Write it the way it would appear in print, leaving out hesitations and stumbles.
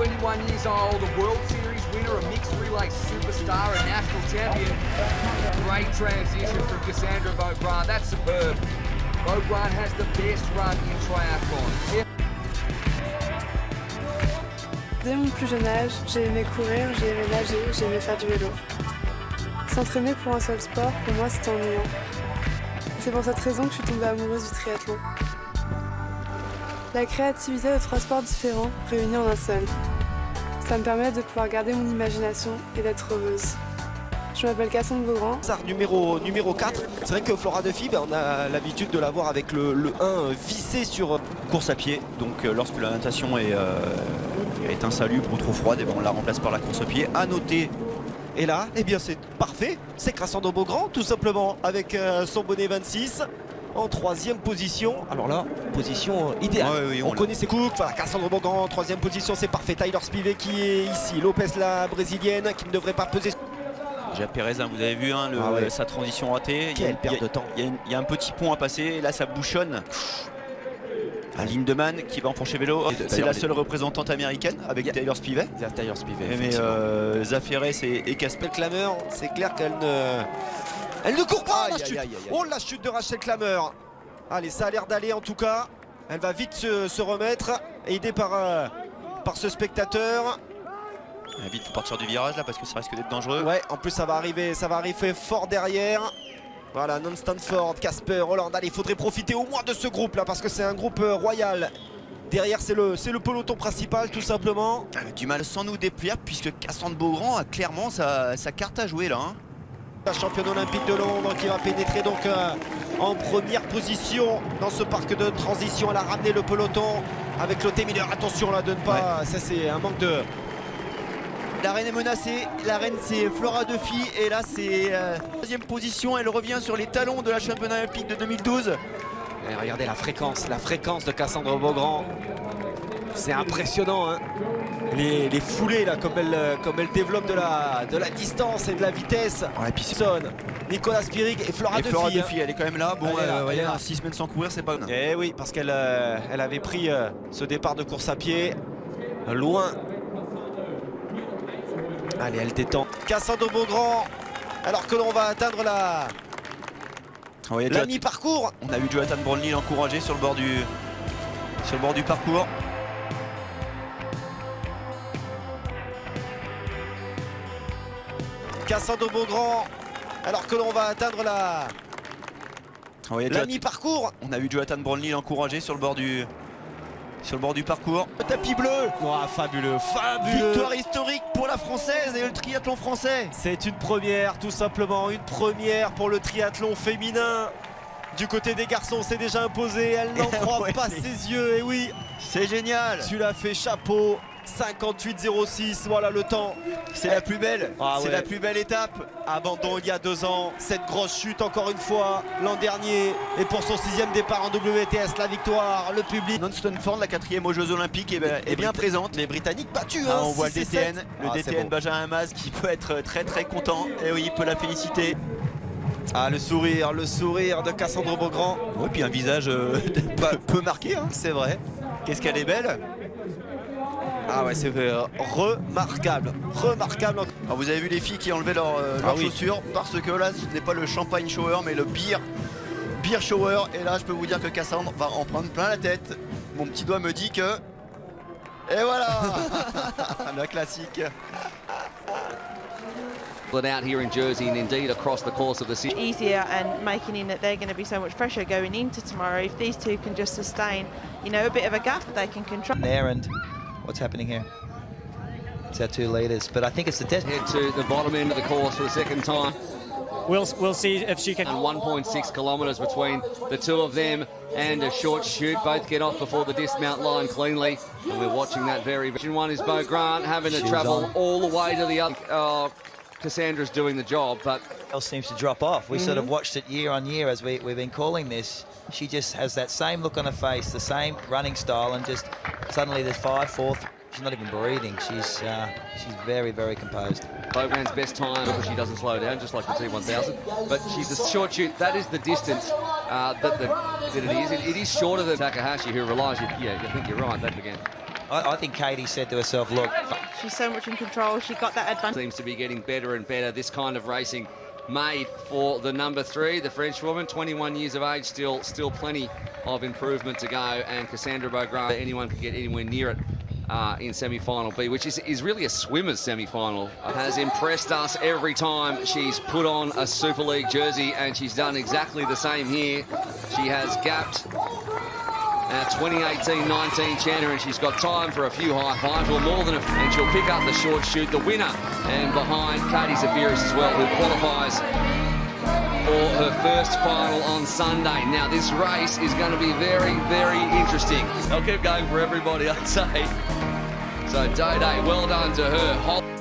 21 years old, a World Series winner, a mixed relay superstar, a national champion. Great transition from Cassandra Beaugrand. That's superb. Beaugrand has the best run in triathlon. Dès mon plus jeune âge, j'ai aimé courir, j'ai aimé nager, j'ai aimé faire du vélo. S'entraîner pour un seul sport, pour moi, c'était ennuyant. C'est pour cette raison que je suis tombée amoureuse du triathlon. La créativité de 3 sports différents réunis en un seul. Ça me permet de pouvoir garder mon imagination et d'être heureuse. Je m'appelle Cassandre Beaugrand. Numéro 4. C'est vrai que Flora Duffy, on a l'habitude de la voir avec le 1 vissé sur course à pied. Donc lorsque la natation est insalubre ou trop froide, et on la remplace par la course à pied. À noter. Et là, eh bien c'est parfait. C'est Cassandre Beaugrand tout simplement avec son bonnet 26 en 3e position. Alors là, position idéale. Oui, on connaît ses coups. Voilà, Cassandre Beaugrand en 3e position, c'est parfait. Tyler Spivey qui est ici. Lopez la brésilienne qui ne devrait pas peser. Déjà Pérez, vous avez vu sa transition ratée. Quelle perte de temps. Il y a un petit pont à passer, et là ça bouchonne. Lindemann qui va en fourcher vélo. C'est la seule représentante américaine avec Tyler Spivey. Tyler Spivey. Mais Zaferes et Casper Klammer, c'est clair qu'elle ne court pas. Oh, la chute de Rachel Klammer. Allez, ça a l'air d'aller en tout cas. Elle va vite se remettre, aidée par ce spectateur. Vite pour partir du virage là parce que ça risque d'être dangereux. Ouais, en plus ça va arriver fort derrière. Voilà, Non Stanford, Casper, Holland. Allez, il faudrait profiter au moins de ce groupe là parce que c'est un groupe royal. Derrière, c'est le peloton principal tout simplement. Du mal sans nous déplier puisque Cassandre Beaugrand a clairement sa carte à jouer là. La championne olympique de Londres qui va pénétrer donc en première position dans ce parc de transition. Elle a ramené le peloton avec Lotte Miller. Attention là de ne pas. Ouais. Ça c'est un manque de. La reine est menacée, la reine c'est Flora Duffy et là c'est 3e position, elle revient sur les talons de la championne olympique de 2012. Et regardez la fréquence de Cassandre Beaugrand. C'est impressionnant hein. Les foulées là, comme elle développe de la distance et de la vitesse. Ouais, et puis Nicolas Spirig et Flora Duffy. Flora Duffy, elle est quand même là. Bon, elle est là. 6 semaines sans courir, c'est pas. Eh oui, parce qu'elle avait pris ce départ de course à pied loin. Allez, elle détend. Cassandre Beaugrand, alors que l'on va atteindre la mi-parcours. On a vu Jonathan Brownlee l'encourager sur le bord du parcours. Cassandre Beaugrand, alors que l'on va atteindre la mi-parcours. On a vu Jonathan Brownlee l'encourager sur le bord du parcours. Le tapis bleu. Oh, fabuleux. Victoire historique pour la française et le triathlon français. C'est une première, tout simplement, une première pour le triathlon féminin. Du côté des garçons, c'est déjà imposé. Elle n'en croit pas ses yeux. Et oui, c'est génial. Tu l'as fait, chapeau. 58,06, voilà le temps. C'est la plus belle. C'est la plus belle étape. Abandon il y a 2 ans. Cette grosse chute encore une fois l'an dernier. Et pour son 6e départ en WTS, la victoire, le public. Non Stanford, la 4e aux Jeux Olympiques, est bien présente. Les Britanniques battus. On voit le DTN, DTN Benjamin Maz qui peut être très très content. Et oui, il peut la féliciter. Ah, le sourire de Cassandre Beaugrand. Oui, puis un visage peu marqué, hein. C'est vrai. Qu'est-ce qu'elle est belle. Ah ouais, c'est remarquable. Alors vous avez vu les filles qui enlevaient leurs chaussures parce que là ce n'est pas le champagne shower mais le beer shower. Et là je peux vous dire que Cassandre va en prendre plein la tête. Mon petit doigt me dit que... Et voilà. La classique. Out here in Jersey and indeed across the course of the season. Easier and making that they're going to be so much pressure going into tomorrow. If these two can just sustain, a bit of a gap that they can control. There and what's happening here? It's our 2 leaders, but I think it's the test. Head to the bottom end of the course for the second time. We'll see if she can. And 1.6 kilometres between the two of them and a short shoot. Both get off before the dismount line cleanly. And we're watching that very. One is Beaugrand having to travel all the way to the other. Cassandra's doing the job, but else seems to drop off. We sort of watched it year on year as we've been calling this. She just has that same look on her face, the same running style, and just suddenly there's 5, 4th. She's not even breathing. She's very, very composed. Beaugrand's best time because she doesn't slow down, just like the T1000. But she's a short shoot. That is the distance that it is. It is shorter than Takahashi, who relies. I think you're right. That again. I think Katie said to herself, look, She's so much in control. She got that advantage. Seems to be getting better and better. This kind of racing made for the number 3, the French woman, 21 years of age, still plenty of improvement to go. And Cassandra Beaugrand, anyone could get anywhere near it in semi-final B, which is really a swimmer's semi-final. Has impressed us every time she's put on a Super League jersey, and she's done exactly the same here. She has gapped 2018-19 Chandler, and she's got time for a few high fives, or more than and she'll pick up the short shoot, the winner, and behind Katie Zafiris as well, who qualifies for her first final on Sunday. Now this race is going to be very, very interesting. They'll keep going for everybody, I'd say. So Day, well done to her.